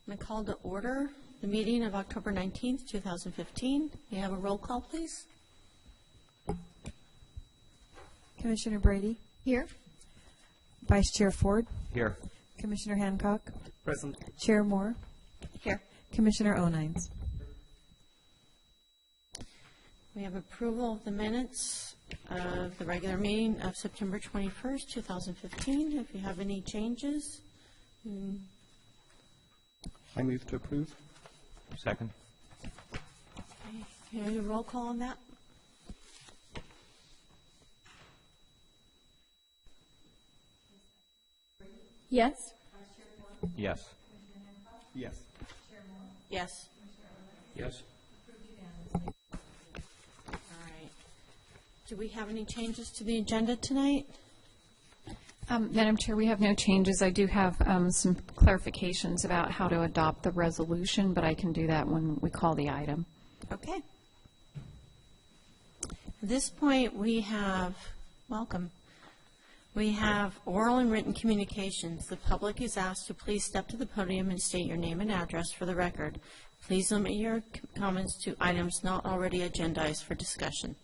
I'm going to call to order the meeting of October 19th, 2015. May I have a roll call, please? Commissioner Brady? Here. Vice Chair Ford? Here. Commissioner Hancock? Present. Chair Moore? Here. Commissioner Onines? We have approval of the minutes of the regular meeting of September 21st, 2015. If you have any changes, I move to approve. Second. can I do a roll call on that? Yes. Yes. Yes. Yes. Yes. All right. Do we have any changes to the agenda tonight? Madam Chair, we have no changes. I do have some clarifications about how to adopt the resolution, but I can do that when we call the item. Okay. At this point, we have, welcome. We have oral and written communications. The public is asked to please step to the podium and state your name and address for the record. Please limit your comments to items not already agendized for discussion.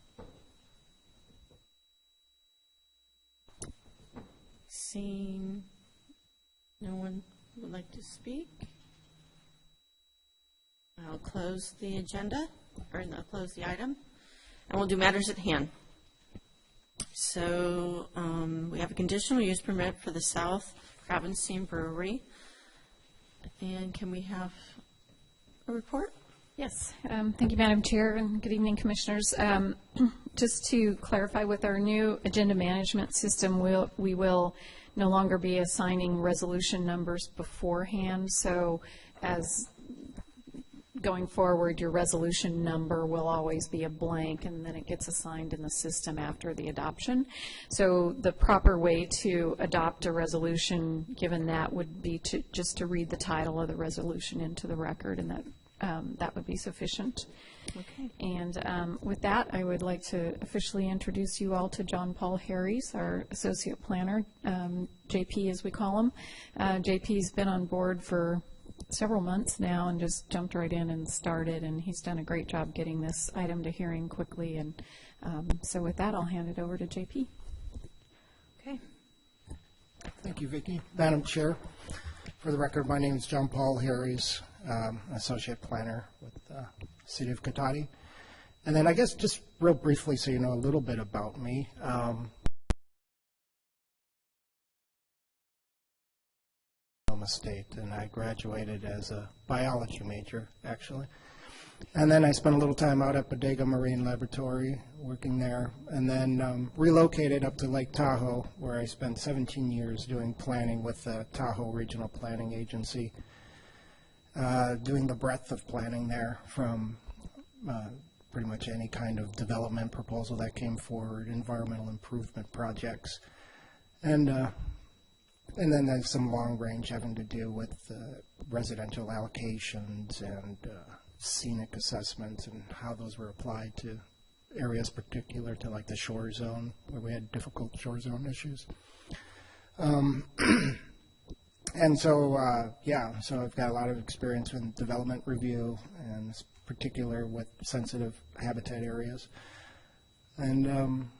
Seeing no one would like to speak, I'll close the agenda, or I'll close the item, and we'll do matters at hand. So we have a conditional use permit for the South Gravenstein Brewery. And can we have a report? Yes. Thank you, Madam Chair, and good evening, Commissioners. Just to clarify, with our new agenda management system, we will no longer be assigning resolution numbers beforehand. So as going forward, your resolution number will always be a blank, and then it gets assigned in the system after the adoption. So the proper way to adopt a resolution, given that, would be to just to read the title of the resolution into the record, and that would be sufficient. Okay. And with that, I would like to officially introduce you all to John Paul Harries, our Associate Planner, JP as we call him. JP's been on board for several months now and just jumped right in and started, and he's done a great job getting this item to hearing quickly. And so with that, I'll hand it over to JP. Okay. Thank you, Vicki. Madam Chair, for the record, my name is John Paul Harries, Associate Planner with the City of Cotati. And then I guess just real briefly so you know a little bit about me. State, and I graduated as a biology major, actually. And then I spent a little time out at Bodega Marine Laboratory working there, and then relocated up to Lake Tahoe, where I spent 17 years doing planning with the Tahoe Regional Planning Agency, doing the breadth of planning there from pretty much any kind of development proposal that came forward, environmental improvement projects, and then there's some long range having to do with residential allocations and scenic assessments and how those were applied to areas particular to like the shore zone, where we had difficult shore zone issues. And so, so I've got a lot of experience in development review, and in particular with sensitive habitat areas. And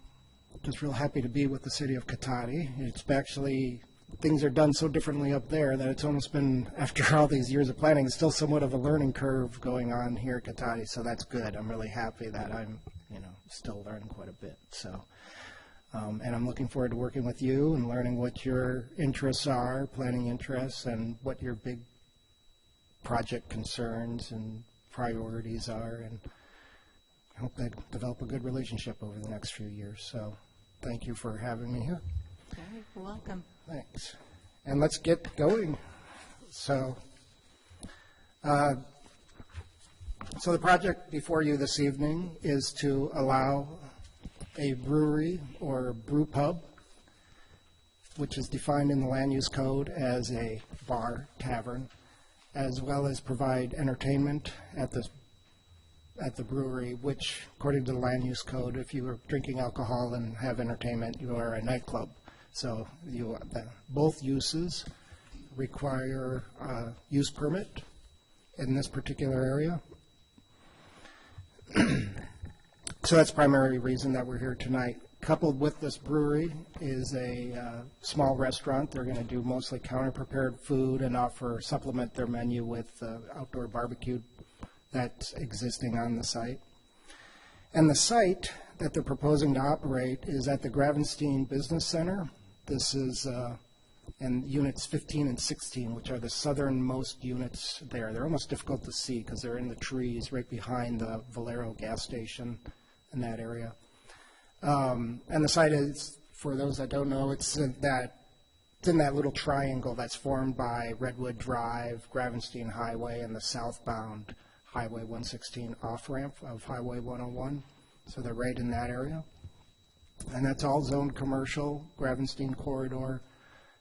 just real happy to be with the City of Cotati. It's actually, things are done so differently up there that it's almost been, after all these years of planning, still somewhat of a learning curve going on here at Cotati, so that's good. I'm really happy that I'm, still learning quite a bit. So, and I'm looking forward to working with you and learning what your interests are, planning interests, and what your big project concerns and priorities are, and I hope to develop a good relationship over the next few years. So, thank you for having me here. All right, you're welcome. Thanks. And let's get going. So the project before you this evening is to allow a brewery or brew pub, which is defined in the land use code as a bar, tavern, as well as provide entertainment at the brewery, which, according to the land use code, if you are drinking alcohol and have entertainment, you are a nightclub. So both uses require a use permit in this particular area. So that's the primary reason that we're here tonight. Coupled with this brewery is a small restaurant. They're going to do mostly counter-prepared food and supplement their menu with outdoor barbecue that's existing on the site. And the site that they're proposing to operate is at the Gravenstein Business Center. This is in units 15 and 16, which are the southernmost units there. They're almost difficult to see because they're in the trees right behind the Valero gas station in that area. And the site is, for those that don't know, it's in that little triangle that's formed by Redwood Drive, Gravenstein Highway, and the southbound Highway 116 off-ramp of Highway 101. So they're right in that area. And that's all zoned commercial, Gravenstein corridor,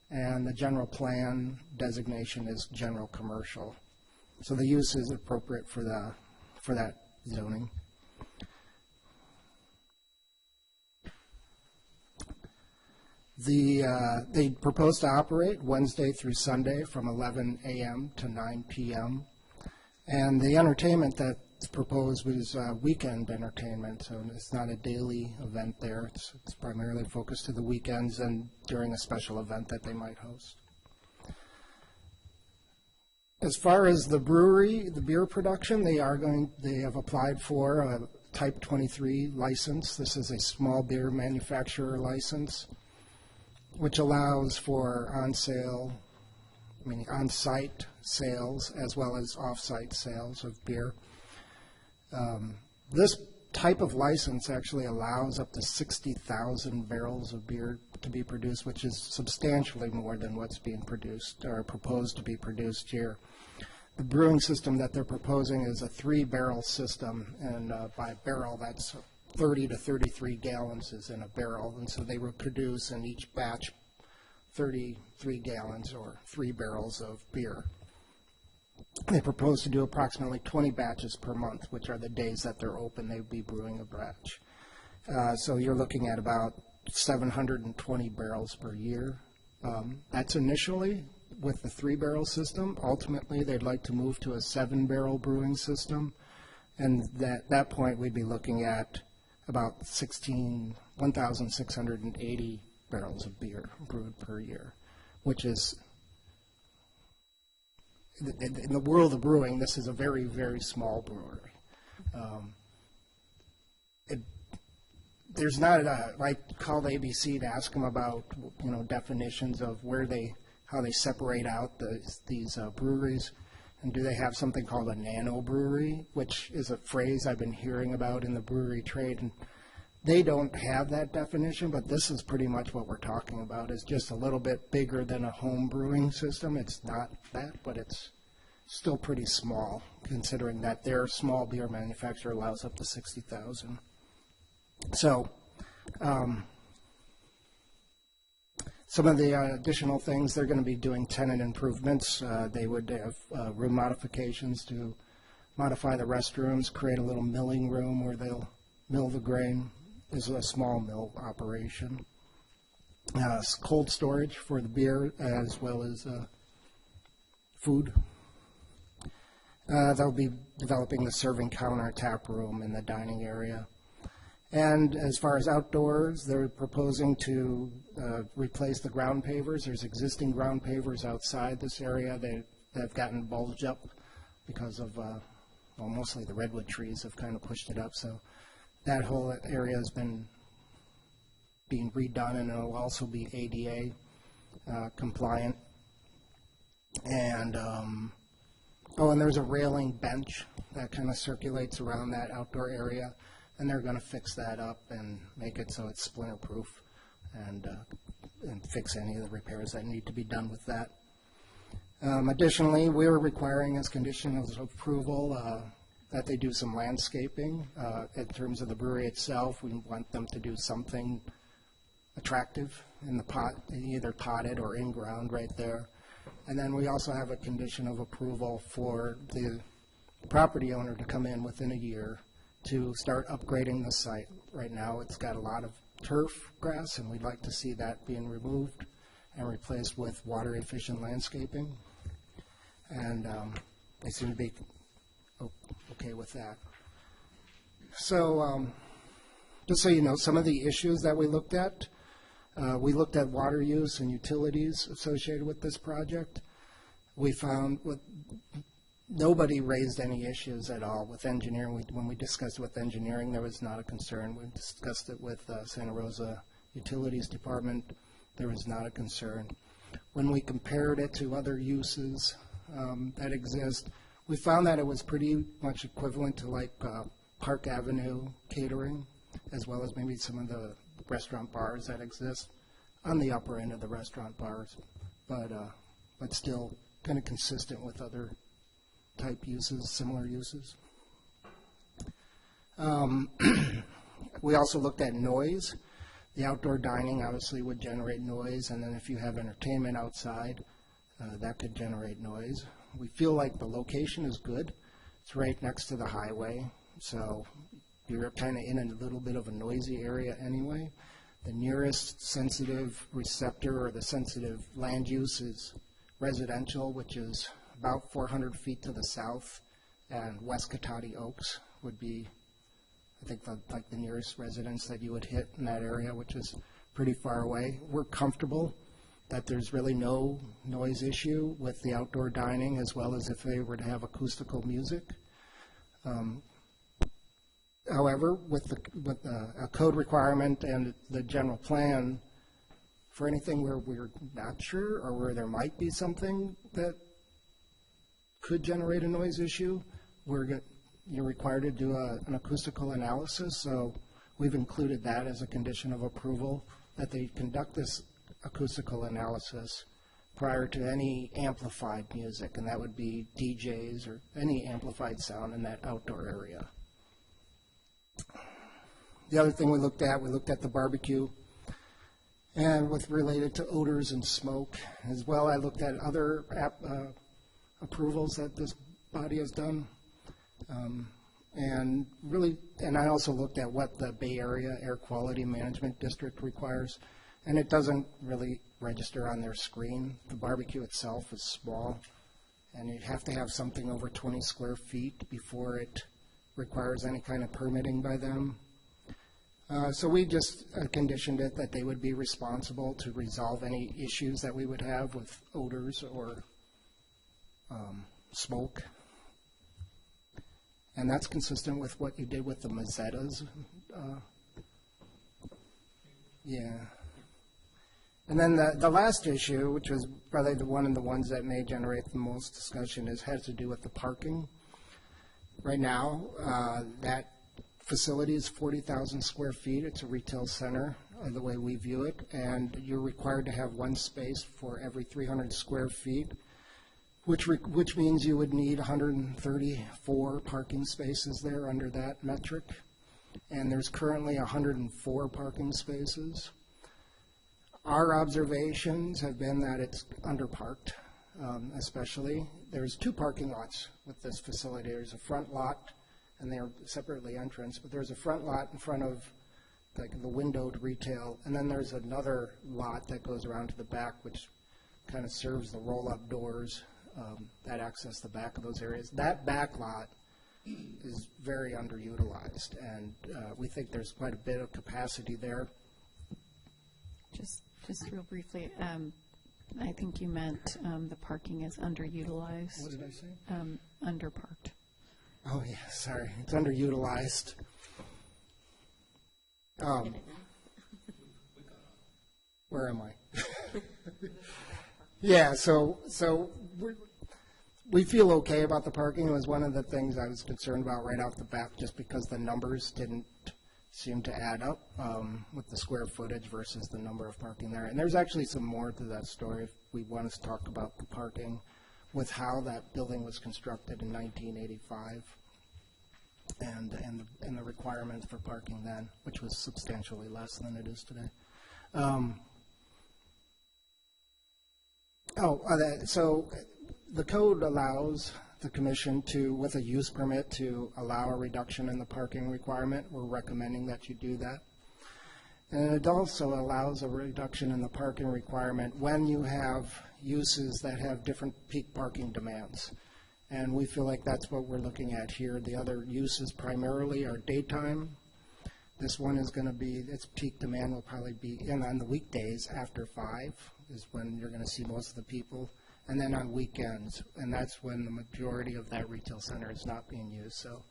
and the general plan designation is general commercial. So the use is appropriate for that zoning. They propose to operate Wednesday through Sunday from 11 a.m. to 9 p.m. And the entertainment that's proposed was weekend entertainment, so it's not a daily event there. It's primarily focused to the weekends and during a special event that they might host. As far as the brewery, the beer production, they have applied for a Type 23 license. This is a small beer manufacturer license, which allows for on-site sales as well as off-site sales of beer. This type of license actually allows up to 60,000 barrels of beer to be produced, which is substantially more than what's being produced or proposed to be produced here. The brewing system that they're proposing is a 3-barrel system, and by barrel, that's 30 to 33 gallons is in a barrel, and so they will produce in each batch 33 gallons or 3 barrels of beer. They propose to do approximately 20 batches per month, which are the days that they're open. They would be brewing a batch. So you're looking at about 720 barrels per year. That's initially with the 3-barrel system. Ultimately, they'd like to move to a 7-barrel brewing system, and at that point we'd be looking at about 1,680 barrels of beer brewed per year, which is, in the world of brewing, this is a very, very small brewery. There's not I called ABC to ask them about definitions of how they separate out these breweries, and do they have something called a nano brewery, which is a phrase I've been hearing about in the brewery trade, and they don't have that definition, but this is pretty much what we're talking about. It's just a little bit bigger than a home brewing system. It's not that, but it's still pretty small, considering that their small beer manufacturer allows up to 60,000. So some of the additional things, they're going to be doing tenant improvements. They would have room modifications to modify the restrooms, create a little milling room where they'll mill the grain. Is a small mill operation. Cold storage for the beer as well as food. They'll be developing the serving counter, tap room, in the dining area. And as far as outdoors, they're proposing to replace the ground pavers. There's existing ground pavers outside this area. They've gotten bulged up because of, mostly the redwood trees have kind of pushed it up. So that whole area has been being redone, and it will also be ADA compliant. And and there's a railing bench that kind of circulates around that outdoor area, and they're going to fix that up and make it so it's splinter-proof and fix any of the repairs that need to be done with that. Additionally, we're requiring as condition of approval that they do some landscaping. In terms of the brewery itself, we want them to do something attractive in the pot, either potted or in ground right there. And then we also have a condition of approval for the property owner to come in within a year to start upgrading the site. Right now it's got a lot of turf grass, and we'd like to see that being removed and replaced with water efficient landscaping. And they seem to be okay with that. So just so you know, some of the issues that we looked at water use and utilities associated with this project. We found nobody raised any issues at all with engineering. When we discussed it with engineering, there was not a concern. We discussed it with Santa Rosa Utilities Department. There was not a concern. When we compared it to other uses that exist, we found that it was pretty much equivalent to like Park Avenue catering, as well as maybe some of the restaurant bars that exist on the upper end of the restaurant bars, but still kind of consistent with other type uses, similar uses. We also looked at noise. The outdoor dining obviously would generate noise, and then if you have entertainment outside, that could generate noise. We feel like the location is good. It's right next to the highway, so you're kind of in a little bit of a noisy area anyway. The nearest sensitive receptor or the sensitive land use is residential, which is about 400 feet to the south, and West Cotati Oaks would be, I think, like the nearest residence that you would hit in that area, which is pretty far away. We're comfortable that there's really no noise issue with the outdoor dining, as well as if they were to have acoustical music. However, with a code requirement and the general plan, for anything where we're not sure or where there might be something that could generate a noise issue, you're required to do an acoustical analysis. So we've included that as a condition of approval, that they conduct this acoustical analysis prior to any amplified music, and that would be DJs or any amplified sound in that outdoor area. The other thing we looked at the barbecue, and with related to odors and smoke as well. I looked at other approvals that this body has done, and I also looked at what the Bay Area Air Quality Management District requires, and it doesn't really register on their screen. The barbecue itself is small, and you'd have to have something over 20 square feet before it requires any kind of permitting by them. So we just conditioned it that they would be responsible to resolve any issues that we would have with odors or smoke. And that's consistent with what you did with the Mazzettas. Yeah. And then the last issue, which was probably one of the ones that may generate the most discussion, has to do with the parking. Right now, that facility is 40,000 square feet. It's a retail center, the way we view it, and you're required to have one space for every 300 square feet, which means you would need 134 parking spaces there under that metric, and there's currently 104 parking spaces. Our observations have been that it's underparked, especially. There's two parking lots with this facility. There's a front lot, and they're separately entranced, but there's a front lot in front of the windowed retail, and then there's another lot that goes around to the back, which kind of serves the roll-up doors that access the back of those areas. That back lot is very underutilized, and we think there's quite a bit of capacity there. Just real briefly, I think you meant the parking is underutilized. What did I say? Underparked. Oh, yeah, sorry. It's underutilized. Where am I? Yeah, so we feel okay about the parking. It was one of the things I was concerned about right off the bat, just because the numbers didn't seem to add up with the square footage versus the number of parking there. And there's actually some more to that story if we want to talk about the parking with how that building was constructed in 1985 and the requirements for parking then, which was substantially less than it is today. So the code allows the commission to, with a use permit, to allow a reduction in the parking requirement. We're recommending that you do that. And it also allows a reduction in the parking requirement when you have uses that have different peak parking demands. And we feel like that's what we're looking at here. The other uses primarily are daytime. This one is going to be, its peak demand will probably be in on the weekdays after 5 is when you're going to see most of the people. And then on weekends, and that's when the majority of that retail center is not being used. So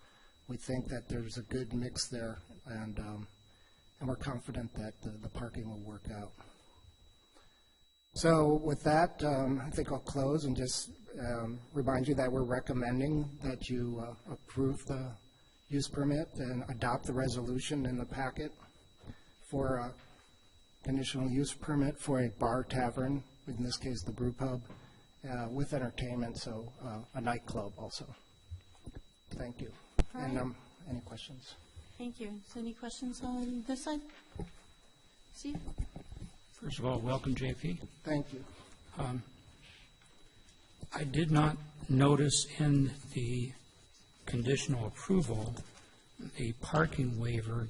we think that there's a good mix there, and we're confident that the parking will work out. So with that, I think I'll close and just remind you that we're recommending that you approve the use permit and adopt the resolution in the packet for a conditional use permit for a bar tavern, in this case the Brew Pub, with entertainment, so a nightclub also. Thank you. All And right. any questions? Thank you. So any questions on this side? Steve? First of all, welcome, JP. Thank you. I did not notice in the conditional approval the parking waiver.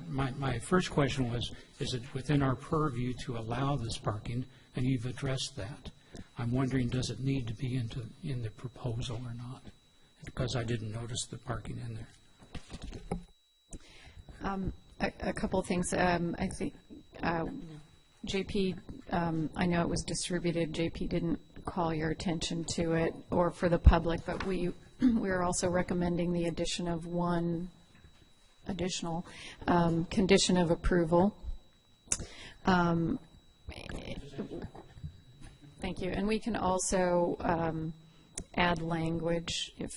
My first question was, is it within our purview to allow this parking? And you've addressed that. I'm wondering, does it need to be in the proposal or not? Because I didn't notice the parking in there. A couple of things. I think JP, I know it was distributed. JP didn't call your attention to it or for the public, but we are also recommending the addition of one additional condition of approval. Thank you. And we can also add language, if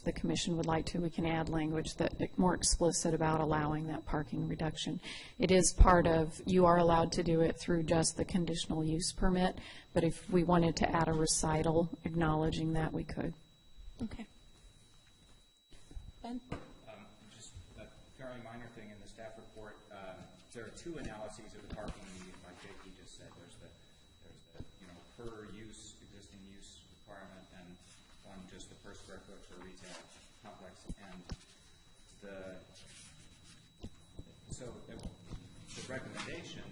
the commission would like to, we can add language that more explicit about allowing that parking reduction. It is part of, you are allowed to do it through just the conditional use permit, but if we wanted to add a recital acknowledging that, we could. Okay. Ben? Just a very minor thing in the staff report. There are two analyses of the parking needed, like JP just said. There's the per use, existing use requirement, and one just the per square foot for retail complex. And the recommendation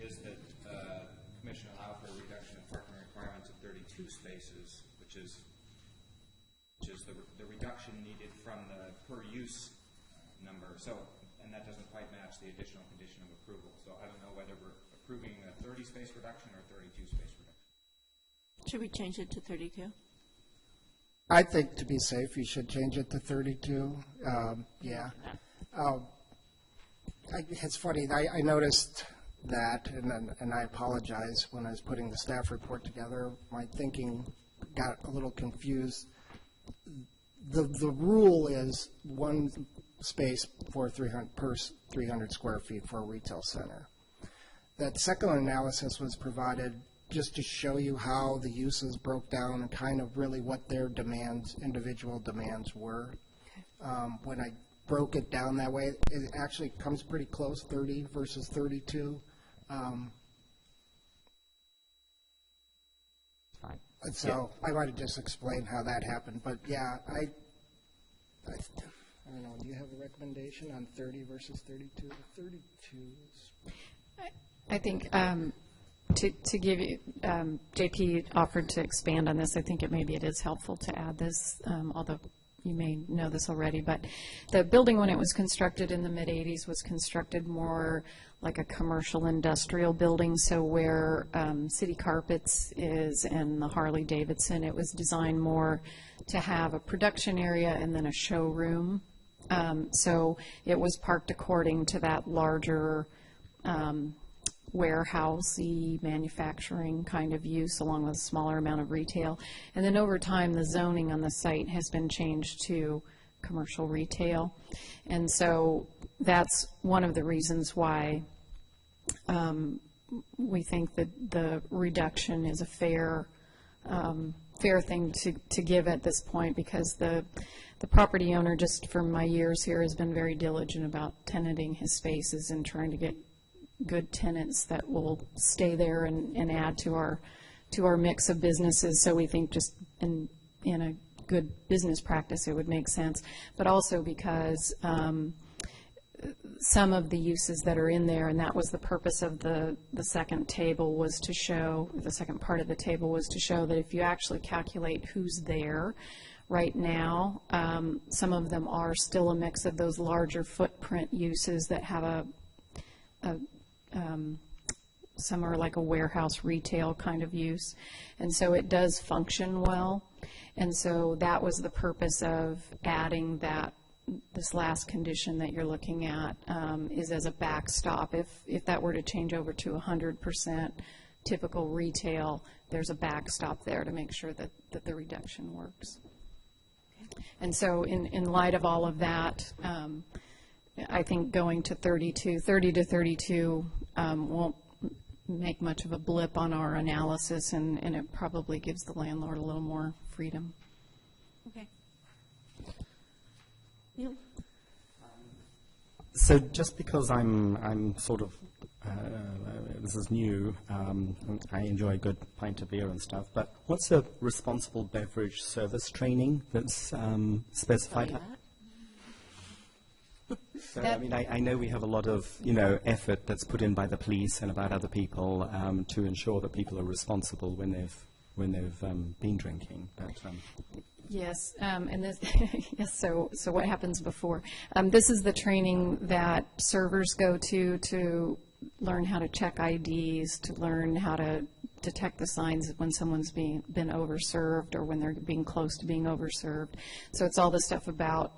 is that Commission allow for a reduction of parking requirements of 32 spaces, which is the reduction needed from the per use number. So, and that doesn't quite match the additional condition of approval. So I don't know whether we're approving a 30 space reduction or 32 space reduction. Should we change it to 32? I think to be safe, you should change it to 32. Yeah. It's funny. I noticed that, and I apologize when I was putting the staff report together. My thinking got a little confused. The rule is one space for 300 square feet for a retail center. That second analysis was provided just to show you how the uses broke down and kind of really what their demands, individual demands were. When I broke it down that way, it actually comes pretty close, 30 versus 32. So I might have just explained how that happened. But yeah, I don't know. Do you have a recommendation on 30 versus 32? 32 is... I think to give you, JP offered to expand on this. I think maybe it is helpful to add this, although you may know this already, but the building when it was constructed in the mid-'80s was constructed more like a commercial industrial building. So where City Carpets is and the Harley Davidson, it was designed more to have a production area and then a showroom. So it was parked according to that larger warehousey manufacturing kind of use, along with a smaller amount of retail. And then over time, the zoning on the site has been changed to commercial retail. And so that's one of the reasons why we think that the reduction is a fair thing to give at this point, because the property owner, just from my years here, has been very diligent about tenanting his spaces and trying to get good tenants that will stay there and add to our mix of businesses. So we think just in a good business practice it would make sense, but also because some of the uses that are in there, and that was the purpose of the second table, was to show, the second part of the table was to show that if you actually calculate who's there right now, some of them are still a mix of those larger footprint uses that have some are like a warehouse retail kind of use, and so it does function well. And so that was the purpose of adding that. This last condition that you're looking at is as a backstop. If that were to change over to 100% typical retail, there's a backstop there to make sure that the reduction works. And so in light of all of that, I think going to 30 to 32 won't make much of a blip on our analysis, and it probably gives the landlord a little more freedom. Okay. You? So just because I'm sort of, this is new, I enjoy a good pint of beer and stuff, but what's a responsible beverage service training that's specified? So, I mean, I know we have a lot of, effort that's put in by the police and about other people to ensure that people are responsible when they've been drinking. But, yes, and this, yes. So what happens before? This is the training that servers go to learn how to check IDs, to learn how to detect the signs when someone's been overserved or when they're being close to being overserved. So it's all the stuff about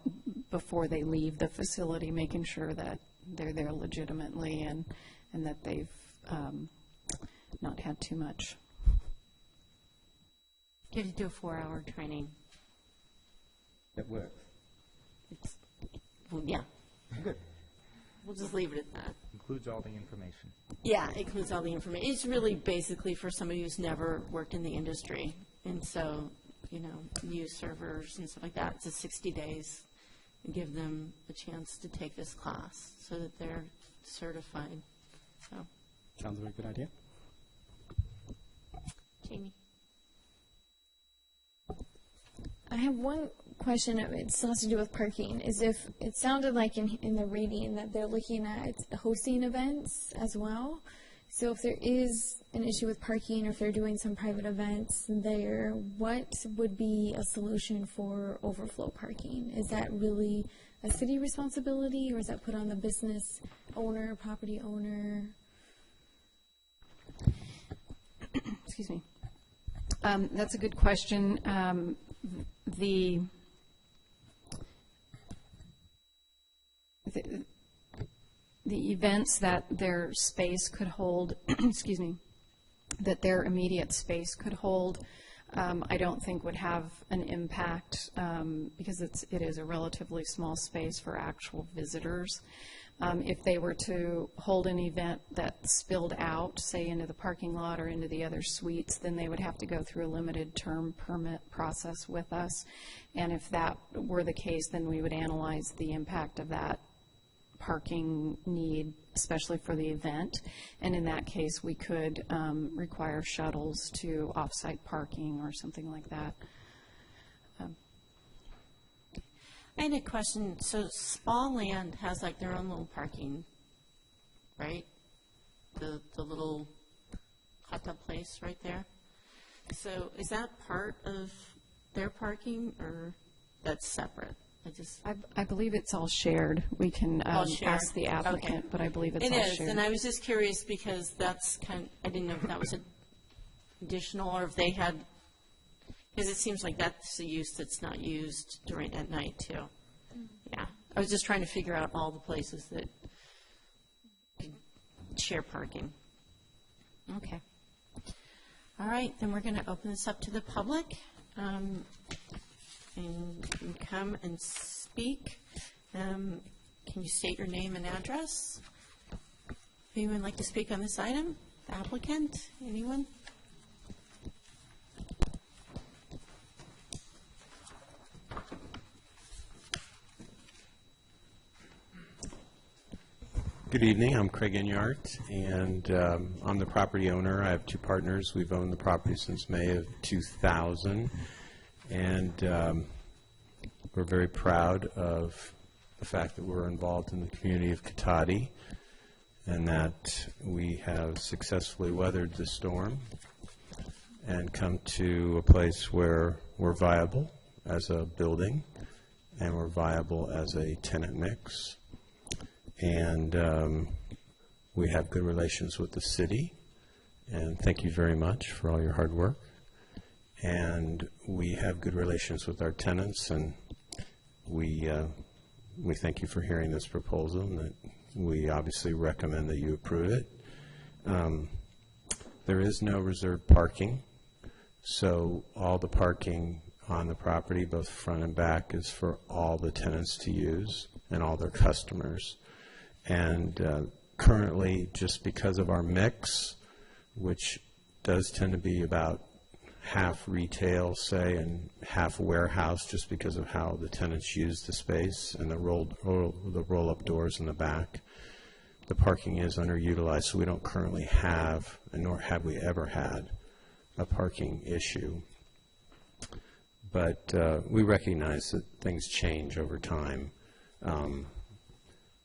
before they leave the facility, making sure that they're there legitimately and that they've not had too much. You have to do a 4-hour training. it works. Well, yeah. Good. We'll just leave it at that. Includes all the information. Yeah, it includes all the information. It's really basically for somebody who's never worked in the industry. And so, new servers and stuff like that. It's a 60 days and give them a chance to take this class so that they're certified. So, Sounds a very good idea. Jamie. I have one question. It still has to do with parking. Is if it sounded like in the reading that they're looking at hosting events as well. So if there is an issue with parking, or if they're doing some private events there, what would be a solution for overflow parking? Is that really a city responsibility, or is that put on the business owner, property owner? Excuse me. That's a good question. The events that their space could hold, excuse me, that their immediate space could hold, I don't think would have an impact because it is a relatively small space for actual visitors. If they were to hold an event that spilled out, say, into the parking lot or into the other suites, then they would have to go through a limited term permit process with us. And if that were the case, then we would analyze the impact of that parking need, especially for the event. And in that case, we could require shuttles to off-site parking or something like that. I had a question. So Spa Land has like their own little parking, right? The little hot tub place right there. So is that part of their parking, or that's separate? I believe it's all shared. We can shared. ask the applicant, Okay. but I believe it's It all is, shared. and I was just curious because that's I didn't know if that was additional or if they had, because it seems like that's a use that's not used at night too. Yeah, I was just trying to figure out all the places that could share parking. Okay. All right, then we're going to open this up to the public. And you can come and speak. Can you state your name and address? Anyone would like to speak on this item? The applicant? Anyone? Good evening. I'm Craig Enyart, and I'm the property owner. I have two partners. We've owned the property since May of 2000, and we're very proud of the fact that we're involved in the community of Cotati and that we have successfully weathered the storm and come to a place where we're viable as a building and we're viable as a tenant mix. And we have good relations with the city. And thank you very much for all your hard work. And we have good relations with our tenants, and we thank you for hearing this proposal, and that we obviously recommend that you approve it. There is no reserved parking, so all the parking on the property, both front and back, is for all the tenants to use and all their customers. And currently, just because of our mix, which does tend to be about half retail, say, and half warehouse, just because of how the tenants use the space and the roll-up doors in the back, the parking is underutilized, so we don't currently have, and nor have we ever had, a parking issue. But we recognize that things change over time.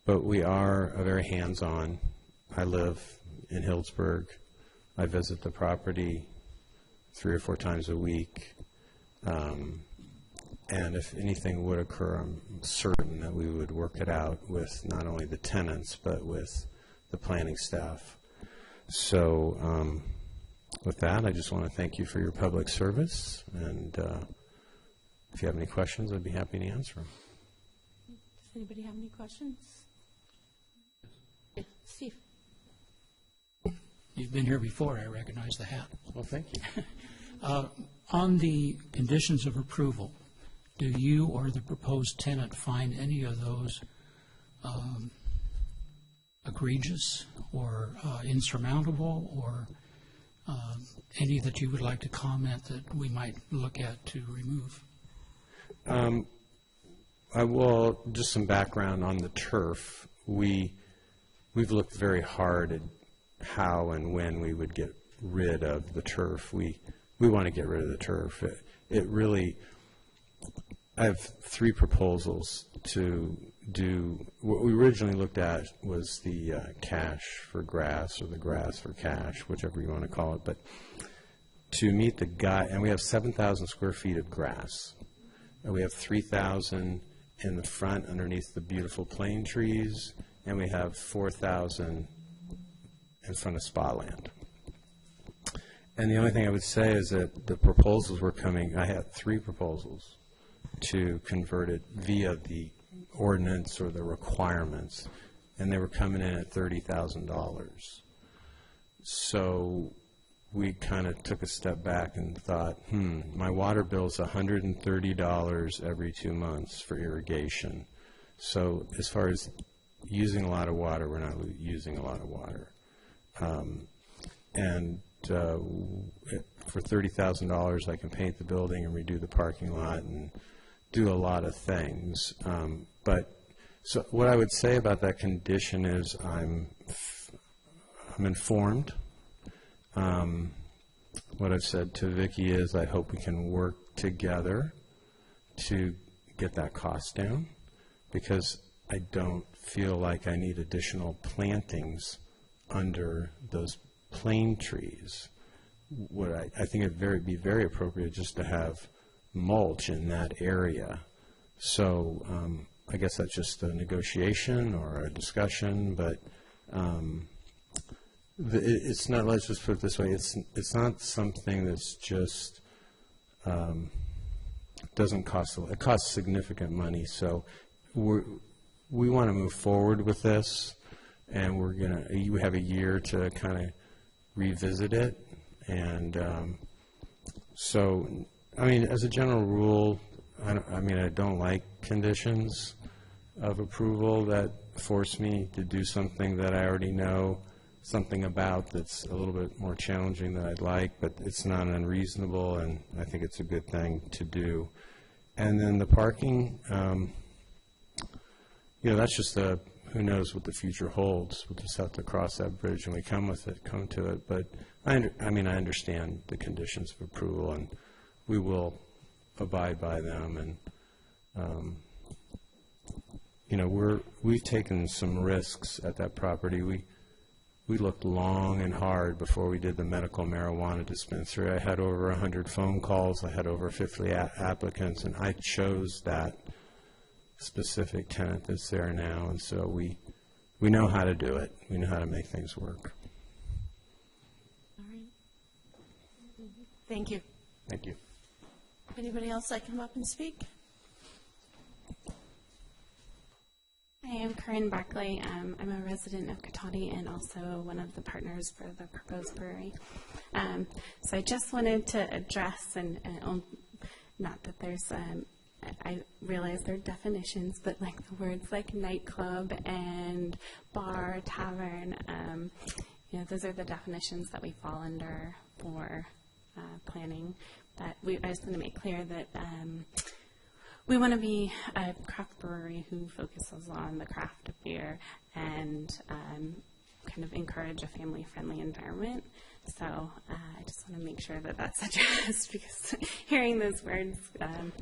But we are very hands-on. I live in Healdsburg. I visit the property 3 or 4 times a week. And if anything would occur, I'm certain that we would work it out with not only the tenants, but with the planning staff. So with that, I just want to thank you for your public service. And if you have any questions, I'd be happy to answer them. Does anybody have any questions? Yeah, Steve. You've been here before, I recognize the hat. Well, thank you. On the conditions of approval, do you or the proposed tenant find any of those egregious or insurmountable, or any that you would like to comment that we might look at to remove? I will, just some background on the turf. We've looked very hard at how and when we would get rid of the turf. We want to get rid of the turf. It really, I have 3 proposals to do. What we originally looked at was the cash for grass, or the grass for cash, whichever you want to call it. But to meet the guy, and we have 7,000 square feet of grass. And we have 3,000 in the front underneath the beautiful plane trees, and we have 4,000 in front of Spa Land. And the only thing I would say is that the proposals were coming, I had 3 proposals to convert it via the ordinance or the requirements, and they were coming in at $30,000. So we kind of took a step back and thought, my water bill is $130 every 2 months for irrigation. So as far as using a lot of water, we're not using a lot of water. For $30,000, I can paint the building and redo the parking lot and do a lot of things. So what I would say about that condition is I'm informed. What I've said to Vicki is I hope we can work together to get that cost down, because I don't feel like I need additional plantings under those plane trees. I think it'd be very appropriate just to have mulch in that area. So I guess that's just a negotiation or a discussion, but it's not, let's just put it this way, it's not something that's just doesn't cost, it costs significant money. So we want to move forward with this, and you have a year to kind of revisit it. And so, I mean, as a general rule, I don't like conditions of approval that force me to do something that I already know something about that's a little bit more challenging than I'd like, but it's not unreasonable, and I think it's a good thing to do. And then the parking, that's just who knows what the future holds. We'll just have to cross that bridge when we come to it. But I understand the conditions of approval, and we will abide by them. And you know, we've taken some risks at that property. We looked long and hard before we did the medical marijuana dispensary. I had over 100 phone calls. I had over 50 applicants, and I chose that specific tenant that's there now. And so we know how to do it. We know how to make things work. All right. Thank you. Thank you. Anybody else like to come up and speak? Hi, I'm Corinne Barclay. I'm a resident of Cotati and also one of the partners for the proposed brewery. So I just wanted to address, and not that there's, I realize there are definitions, but like the words like nightclub and bar, tavern, you know, those are the definitions that we fall under for planning. But I just want to make clear that we want to be a craft brewery who focuses on the craft of beer and kind of encourage a family-friendly environment. So I just want to make sure that that's addressed, because hearing those words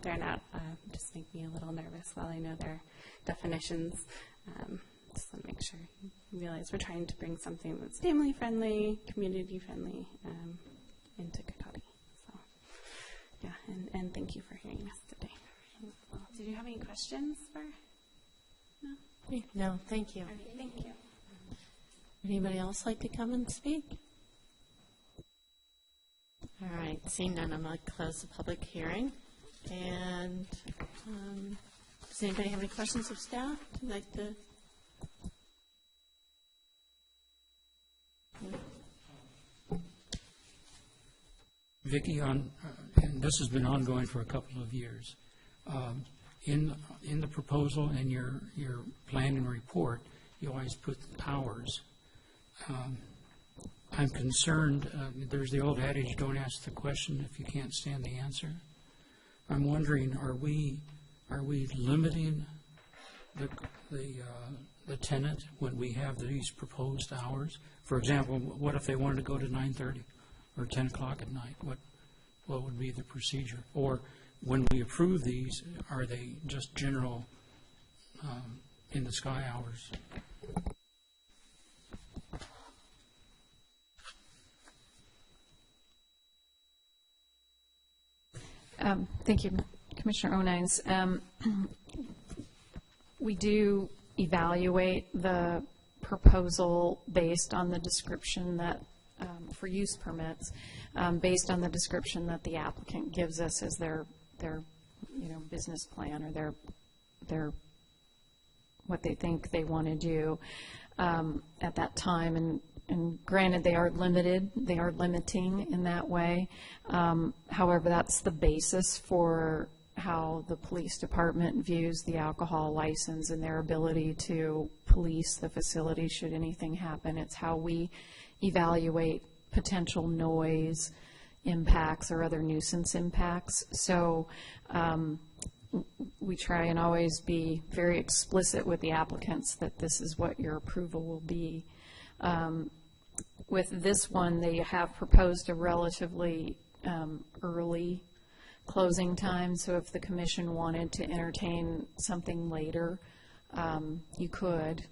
thrown out just make me a little nervous. While I know their definitions, just want to make sure you realize we're trying to bring something that's family-friendly, community-friendly into Cotati. So yeah, and thank you for hearing us today. Did you have any questions for? No? No, thank you. All right, thank you. Anybody else like to come and speak? All right, seeing none, I'm going to close the public hearing. And does anybody have any questions of staff? Would you like to? Vicki, and this has been ongoing for a couple of years. In the proposal and your plan and report, you always put hours. I'm concerned, there's the old adage, don't ask the question if you can't stand the answer. I'm wondering, are we limiting the tenant when we have these proposed hours? For example, what if they wanted to go to 9:30 or 10 o'clock at night? What would be the procedure? Or when we approve these, are they just general in the sky hours? Thank you, Commissioner Onines. We do evaluate the proposal based on the description that, for use permits, based on the description that the applicant gives us as their business plan or their what they think they want to do at that time. And granted, they are limited, they are limiting in that way. However, that's the basis for how the police department views the alcohol license and their ability to police the facility should anything happen. It's how we evaluate potential noise impacts or other nuisance impacts. So we try and always be very explicit with the applicants that this is what your approval will be. With this one, they have proposed a relatively early closing time, so if the commission wanted to entertain something later, you could.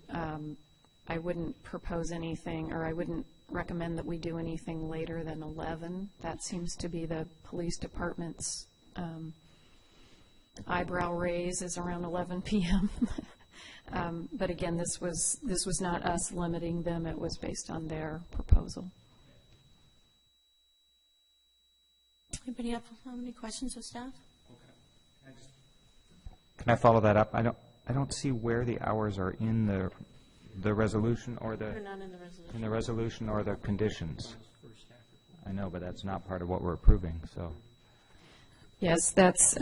I wouldn't propose anything, or I wouldn't recommend that we do anything later than 11. That seems to be the police department's eyebrow raise is around 11 p.m. But again, this was not us limiting them. It was based on their proposal. Anybody have any questions of staff? Can I follow that up? I don't see where the hours are in the resolution or the. They're not in the resolution. In the resolution or the conditions. I know, but that's not part of what we're approving. So. Yes, that's,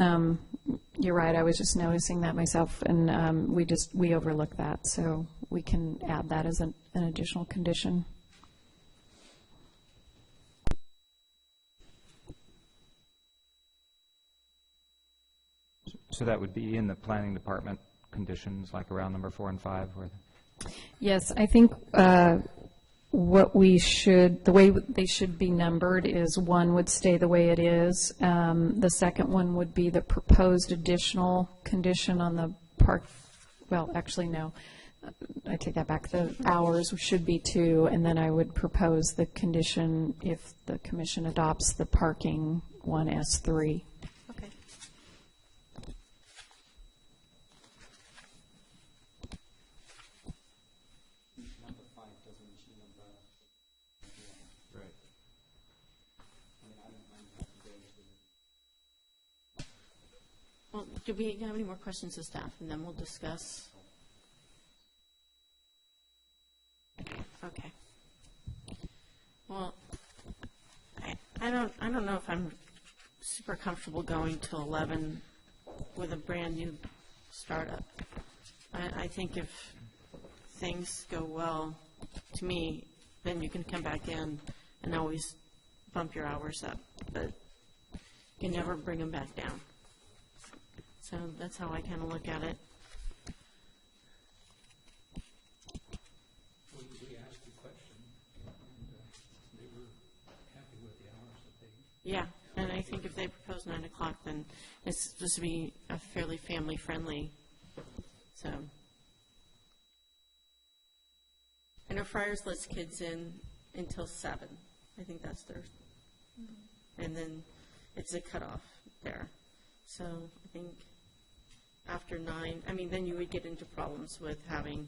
you're right, I was just noticing that myself, and we overlooked that, so we can add that as an additional condition. So that would be in the planning department conditions, like around number 4 and 5? Yes, I think what the way they should be numbered is 1 would stay the way it is. The second one would be the proposed additional condition on the well, actually, no. I take that back. The hours should be 2, and then I would propose the condition if the commission adopts the parking one as 3. Okay. Number 5 doesn't mention number. Right. Well, do we have any more questions of staff, and then we'll discuss? Okay. Well, I don't know if I'm super comfortable going to 11 with a brand new startup. I think if things go well, to me, then you can come back in and always bump your hours up, but you never bring them back down. So that's how I kind of look at it. We asked the question, and they were happy with the hours that they... Yeah, and I think if they propose 9 o'clock, then it's supposed to be a fairly family-friendly, so. I know Friars lets kids in until 7. I think that's their, and then it's a cutoff there. So I think after 9, I mean, then you would get into problems with having,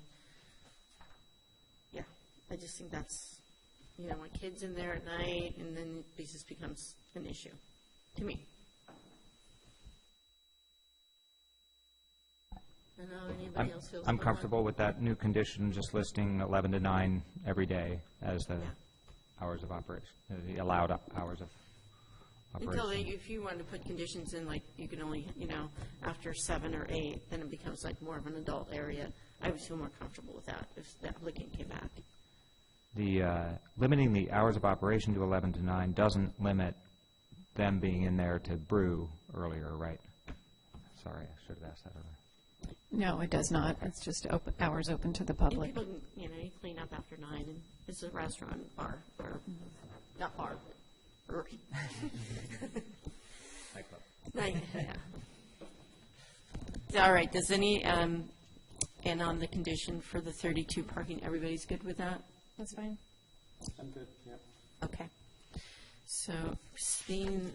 yeah, I just think that's, you know, my kids in there at night, and then it just becomes an issue to me. I don't know anybody else feels. I'm comfortable with that new condition, just listing 11 to 9 every day as the hours of operation, the allowed hours of operation. Until if you wanted to put conditions in, like you can only, you know, after 7 or 8, then it becomes like more of an adult area. I would feel more comfortable with that if the applicant came back. The limiting the hours of operation to 11 to 9 doesn't limit them being in there to brew earlier, right? Sorry, I should have asked that earlier. No, it does not. It's just hours open to the And public. people can, you know, you clean up after 9, and it's a restaurant, bar, or not bar, but brewery. Yeah. All right, does any, and on the condition for the 32 parking, everybody's good with that? That's fine. I'm good, yeah. Okay. So, seeing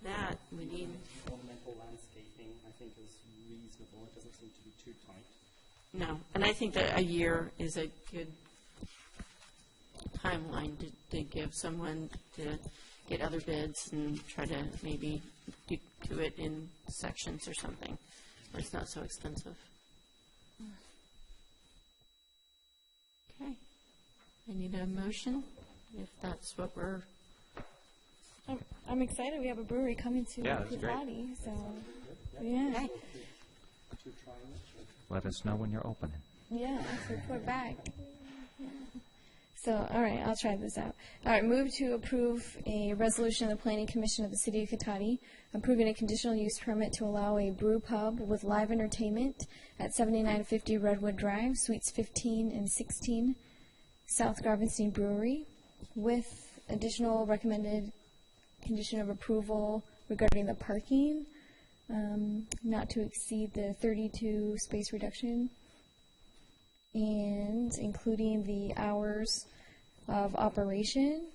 that, we need, Ornamental landscaping, I think, is reasonable. It doesn't seem to be too tight. no, and I think that a year is a good timeline to give someone to get other bids and try to maybe do it in sections or something, where it's not so expensive. Okay. I need a motion, if that's what we're, I'm excited. We have a brewery coming to Yeah, that's great. Cootati, so yeah, okay. Let us know when you're opening. yeah. Let's report back. So, all right, I'll try this out. All right, move to approve a resolution of the Planning Commission of the City of Cootati approving a conditional use permit to allow a brew pub with live entertainment at 7950 Redwood Drive, Suites 15 and 16, South Gravenstein Brewery, with additional recommended condition of approval regarding the parking, not to exceed the 32 space reduction, and including the hours of operation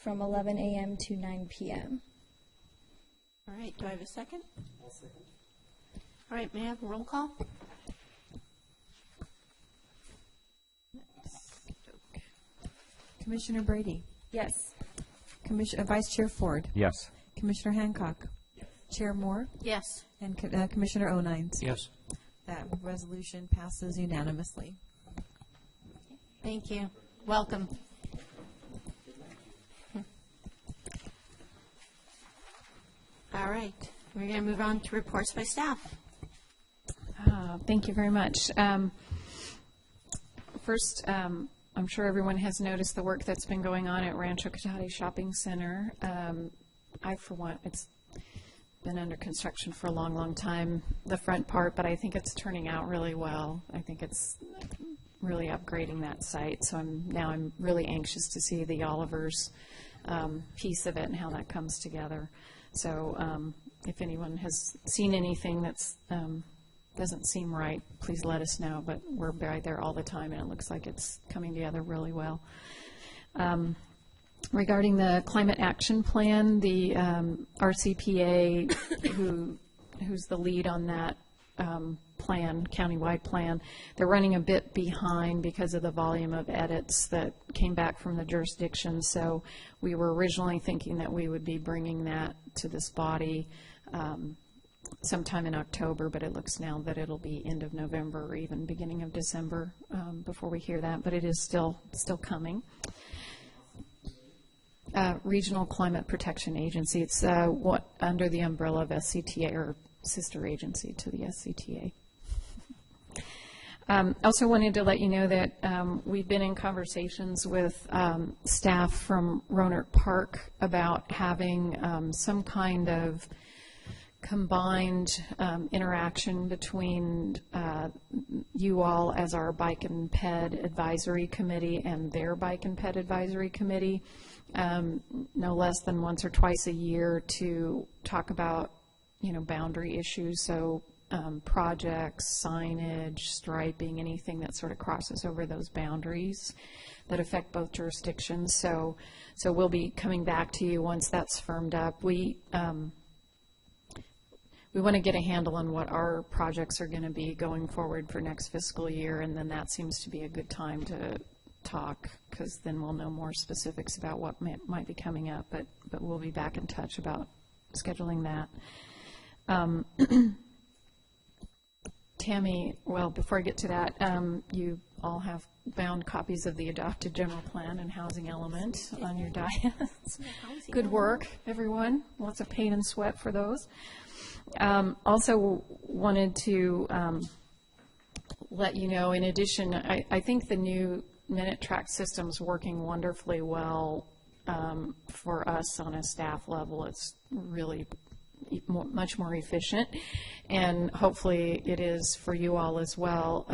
from 11 a.m. to 9 p.m. All right, do I have a second? I'll second. All right, may I have a roll call? Commissioner Brady, Yes. Vice Chair Ford, Yes. Commissioner Hancock, Chair Moore, Yes. and Commissioner O'Nines. Yes. That resolution passes unanimously. Thank you. Welcome. All right, we're going to move on to reports by staff. Thank you very much. First, I'm sure everyone has noticed the work that's been going on at Rancho Cootati Shopping Center. I, for one, it's been under construction for a long, long time, the front part, but I think it's turning out really well. I think it's really upgrading that site, so I'm really anxious to see the Oliver's piece of it and how that comes together. So if anyone has seen anything that's doesn't seem right, please let us know. But we're right there all the time, and it looks like it's coming together really well. Regarding the Climate Action Plan, the RCPA, who's the lead on that plan, countywide plan, they're running a bit behind because of the volume of edits that came back from the jurisdiction. So we were originally thinking that we would be bringing that to this body sometime in October, but it looks now that it'll be end of November or even beginning of December before we hear that, but it is still coming. Regional Climate Protection Agency. It's under the umbrella of SCTA, or sister agency to the SCTA. Also wanted to let you know that we've been in conversations with staff from Rohnert Park about having some kind of combined interaction between you all as our Bike and Ped Advisory Committee and their Bike and Ped Advisory Committee, no less than once or twice a year, to talk about, boundary issues. So projects, signage, striping, anything that sort of crosses over those boundaries that affect both jurisdictions. So we'll be coming back to you once that's firmed up. We want to get a handle on what our projects are going to be going forward for next fiscal year, and then that seems to be a good time to talk, because then we'll know more specifics about what might be coming up, but we'll be back in touch about scheduling that. Tammy, well, before I get to that, you all have bound copies of the adopted general plan and housing element on your dais. Good work, everyone. Lots of pain and sweat for those. Also wanted to let you know, in addition, I think the new Minute Track system is working wonderfully well for us on a staff level. It's really much more efficient, and hopefully it is for you all as well.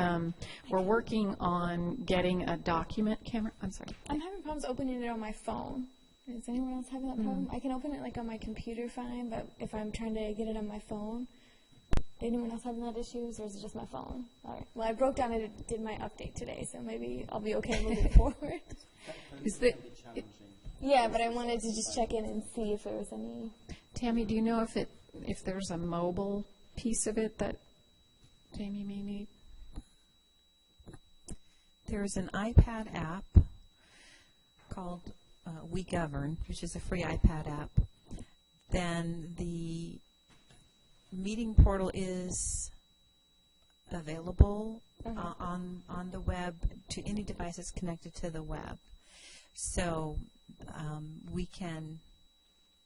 We're working on getting a document camera. I'm sorry. I'm having problems opening it on my phone. Is anyone else having that problem? I can open it on my computer fine, but if I'm trying to get it on my phone, anyone else having that issues, or is it just my phone? All right. Well, I broke down and did my update today, so maybe I'll be okay moving forward. Yeah, but I wanted to just check in and see if there was any. Tammy, do you know if there's a mobile piece of it that Jamie may need? There's an iPad app called We Govern, which is a free iPad app. Then the meeting portal is available on the web to any devices connected to the web. So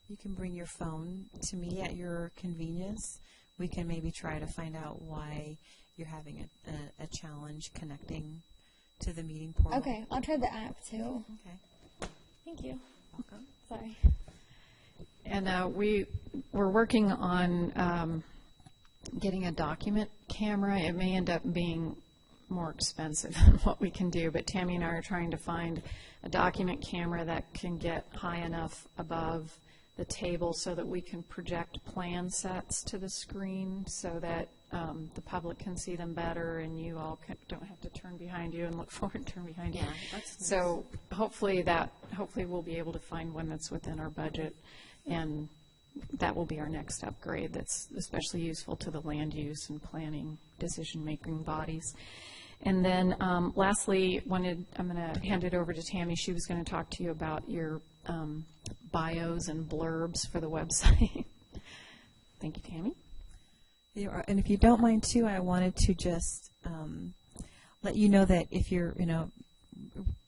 you can bring your phone to me at your convenience. We can maybe try to find out why you're having a challenge connecting to the meeting portal. Okay, I'll try the app too. Okay. Thank you. Welcome. Sorry. And we're working on getting a document camera. It may end up being more expensive than what we can do, but Tammy and I are trying to find a document camera that can get high enough above the table so that we can project plan sets to the screen, so that the public can see them better, and you all don't have to turn behind you and look forward and turn behind you. That's nice. So hopefully we'll be able to find one that's within our budget, and that will be our next upgrade. That's especially useful to the land use and planning decision-making bodies. And then lastly, I'm going to hand it over to Tammy. She was going to talk to you about your bios and blurbs for the website. Thank you, Tammy. And if you don't mind, too, I wanted to just let you know that if you're,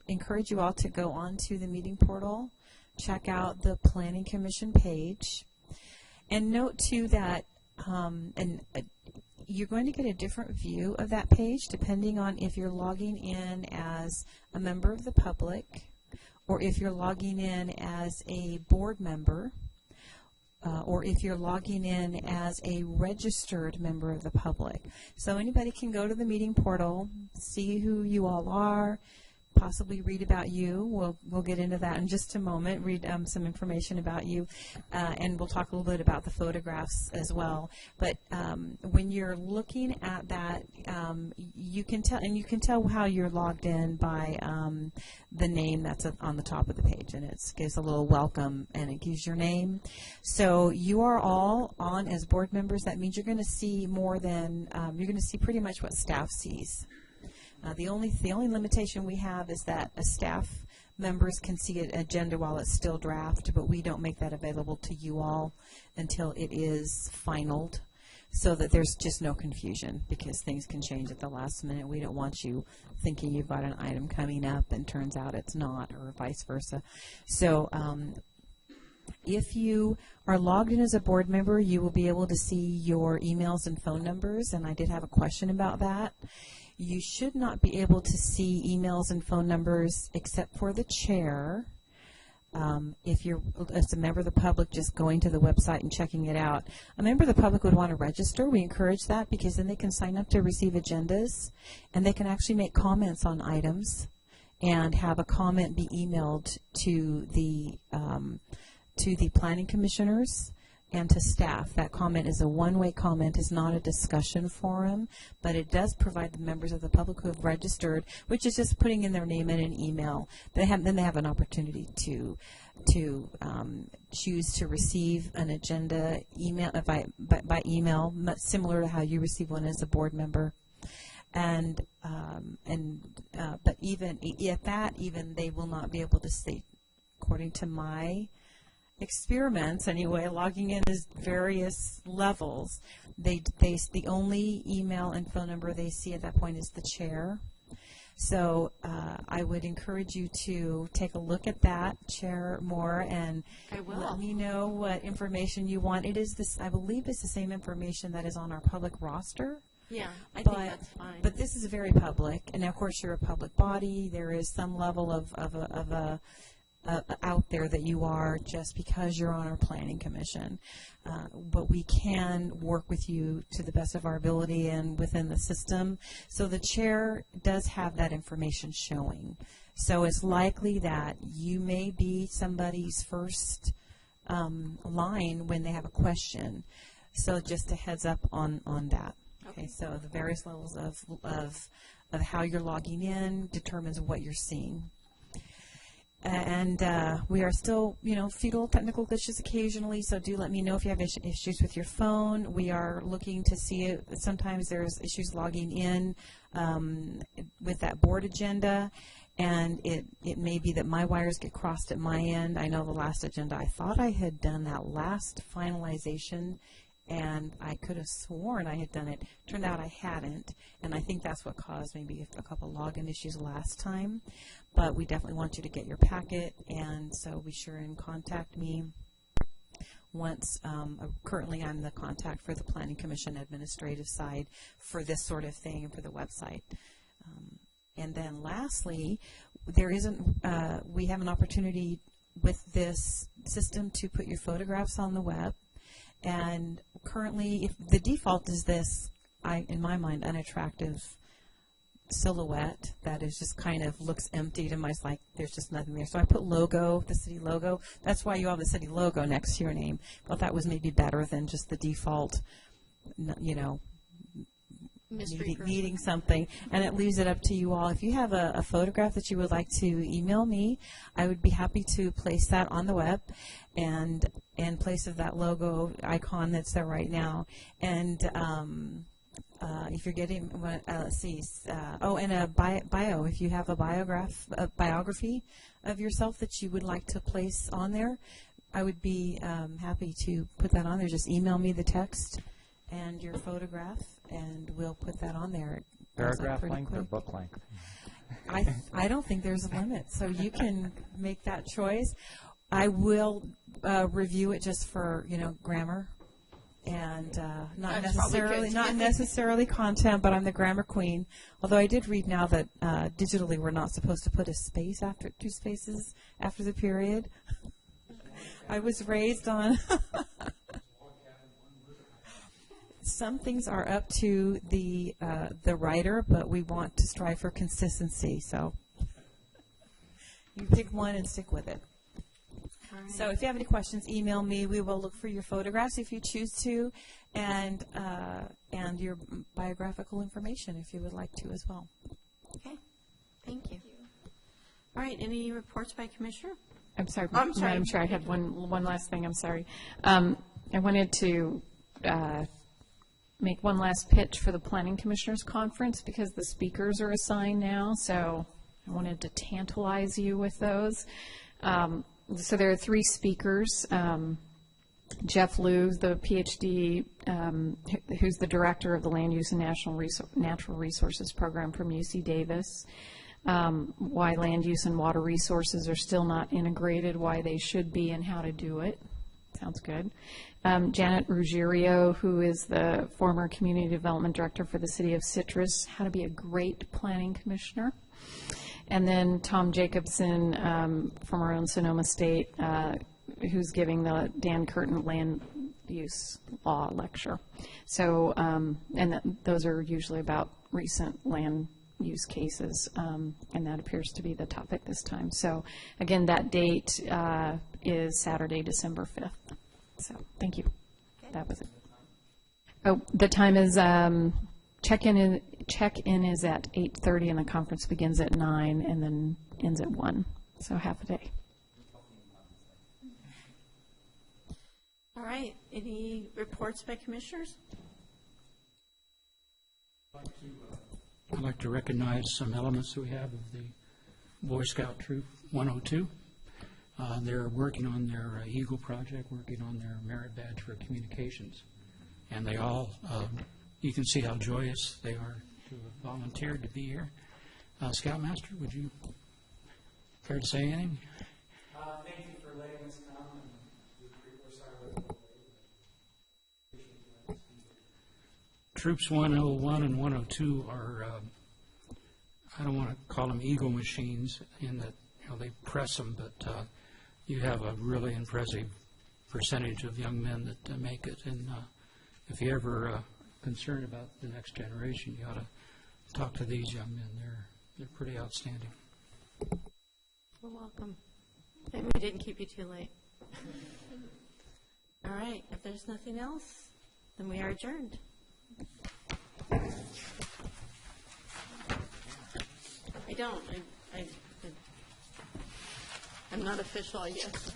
encourage you all to go onto the meeting portal, check out the Planning Commission page, and note, too, that you're going to get a different view of that page depending on if you're logging in as a member of the public or if you're logging in as a board member, or if you're logging in as a registered member of the public. So anybody can go to the meeting portal, see who you all are, possibly read about you. We'll get into that in just a moment, read some information about you, and we'll talk a little bit about the photographs as well. But when you're looking at that, you can tell how you're logged in by the name that's on the top of the page, and it gives a little welcome, and it gives your name. So you are all on as board members. That means you're going to see more than, you're going to see pretty much what staff sees. The only limitation we have is that staff members can see an agenda while it's still draft, but we don't make that available to you all until it is finalized, so that there's just no confusion, because things can change at the last minute. We don't want you thinking you've got an item coming up and turns out it's not, or vice versa. So if you are logged in as a board member, you will be able to see your emails and phone numbers, and I did have a question about that. You should not be able to see emails and phone numbers except for the chair. If you're, as a member of the public, just going to the website and checking it out. A member of the public would want to register. We encourage that, because then they can sign up to receive agendas, and they can actually make comments on items and have a comment be emailed to the planning commissioners and to staff. That comment is a one-way comment, is not a discussion forum, but it does provide the members of the public who have registered, which is just putting in their name in an email. Then they have an opportunity to choose to receive an agenda email by email, similar to how you receive one as a board member. But even at that, even they will not be able to see, according to my experiments anyway, logging in is various levels. The only email and phone number they see at that point is the chair. So I would encourage you to take a look at that, Chair Moore, and let me know what information you want. It is this, I believe it's the same information that is on our public roster. Yeah, I think that's fine. But this is very public, and of course you're a public body. There is some level of out there that you are just because you're on our planning commission. But we can work with you to the best of our ability and within the system. So the chair does have that information showing. So it's likely that you may be somebody's first line when they have a question. So just a heads up on that. Okay, so the various levels of how you're logging in determines what you're seeing. And we are still, fetal technical glitches occasionally, so do let me know if you have issues with your phone. We are looking to see it. Sometimes there's issues logging in with that board agenda, and it may be that my wires get crossed at my end. I know the last agenda, I thought I had done that last finalization, and I could have sworn I had done it. Turned out I hadn't, and I think that's what caused maybe a couple login issues last time. But we definitely want you to get your packet, and so be sure and contact me once. Currently, I'm the contact for the Planning Commission administrative side for this sort of thing and for the website. And then lastly, we have an opportunity with this system to put your photographs on the web. And currently, if the default is this, in my mind, unattractive silhouette that is just kind of looks empty to my, like there's just nothing there. So I put logo, the city logo. That's why you have the city logo next to your name. Thought that was maybe better than just the default, needing something. And it leaves it up to you all. If you have a photograph that you would like to email me, I would be happy to place that on the web and in place of that logo icon that's there right now. And if you're getting, let's see, and a bio. If you have a biography of yourself that you would like to place on there, I would be happy to put that on there. Just email me the text and your photograph, and we'll put that on there. Paragraph length or book length? I don't think there's a limit, so you can make that choice. I will review it just for grammar, and not necessarily content, but I'm the grammar queen. Although I did read now that digitally we're not supposed to put a space after 2 spaces after the period. I was raised on. Some things are up to the writer, but we want to strive for consistency. So You pick one and stick with it. So if you have any questions, email me. We will look for your photographs if you choose to, and your biographical information if you would like to as well. Okay, thank you. All right, any reports by Commissioner? I'm sorry, I'm sorry. Madam Chair, I had one last thing, I'm sorry. I wanted to make one last pitch for the Planning Commissioners Conference because the speakers are assigned now, so I wanted to tantalize you with those. So there are 3 speakers. Jeff Liu, the PhD, who's the director of the Land Use and Natural Resources Program from UC Davis. Why land use and water resources are still not integrated, why they should be, and how to do it. Sounds good. Janet Ruggiero, who is the former Community Development Director for the City of Citrus, how to be a great planning commissioner. And then Tom Jacobson from our own Sonoma State, who's giving the Dan Curtin Land Use Law lecture. So, those are usually about recent land use cases, and that appears to be the topic this time. So, again, that date is Saturday, December 5th. So, thank you. That was it. Oh, the time is check-in is at 8:30, and the conference begins at 9 and then ends at 1. So half a day. All right, any reports by Commissioners? I'd like to recognize some elements that we have of the Boy Scout Troop 102. They're working on their Eagle project, working on their merit badge for communications. And they all, you can see how joyous they are to have volunteered to be here. Scoutmaster, would you care to say anything? Thank you for letting us come. And we're sorry we're late. Troops 101 and 102 are, I don't want to call them Eagle machines in that they press them, but you have a really impressive percentage of young men that make it. And if you're ever concerned about the next generation, you ought to talk to these young men. They're pretty outstanding. You're welcome. Maybe we didn't keep you too late. All right, if there's nothing else, then we are adjourned. I don't. I'm not official, I guess.